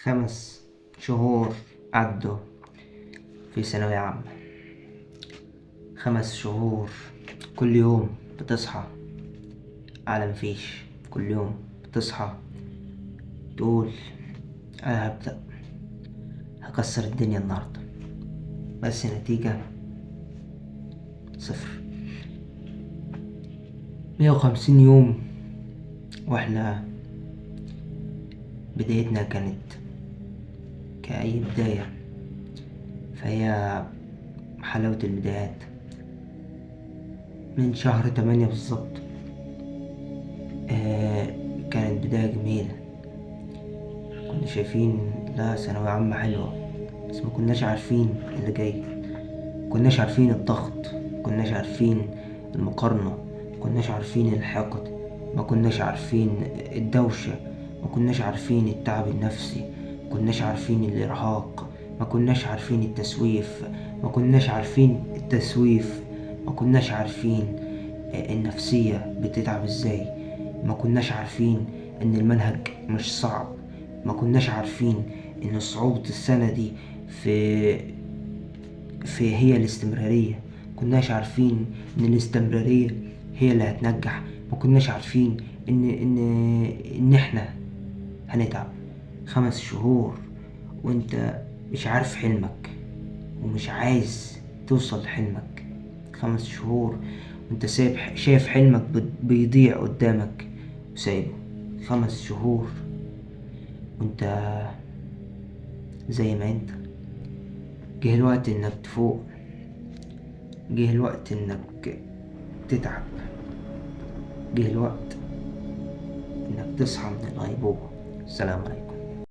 5 شهور عدوا في ثانوية عامة. 5 شهور كل يوم بتصحى على مفيش. كل يوم بتصحى تقول أنا هبدأ هكسر الدنيا النهاردة، بس النتيجة 0. 150 يوم واحنا بدايتنا كانت كأي بداية، فهي حلاوة البدايات. من شهر 8 بالظبط كانت بداية جميلة. كنا شايفين لا ثانوية عامة حلوة، بس ما كناش عارفين اللي جاي. كناش عارفين الضغط، كناش عارفين المقارنة، كناش عارفين الحقد، ما كناش عارفين الدوشة، ما كناش عارفين التعب النفسي، ما كناش عارفين الإرهاق، ما كناش عارفين التسويف، ما كناش عارفين التسويف، ما كناش عارفين النفسية بتتعب ازاي، ما كناش عارفين ان المنهج مش صعب، ما كناش عارفين ان صعوبة السنة دي في هي الاستمرارية. كناش عارفين ان الاستمرارية هي اللي هتنجح. ما كناش عارفين ان احنا هنتعب. 5 شهور وانت مش عارف حلمك ومش عايز توصل لحلمك. 5 شهور وانت شايف حلمك بيضيع قدامك وسايبه. 5 شهور وانت زي ما انت. جه الوقت انك تفوق، جه الوقت انك تتعب، جه الوقت انك تصحى من الغيبوبة. السلام عليكم.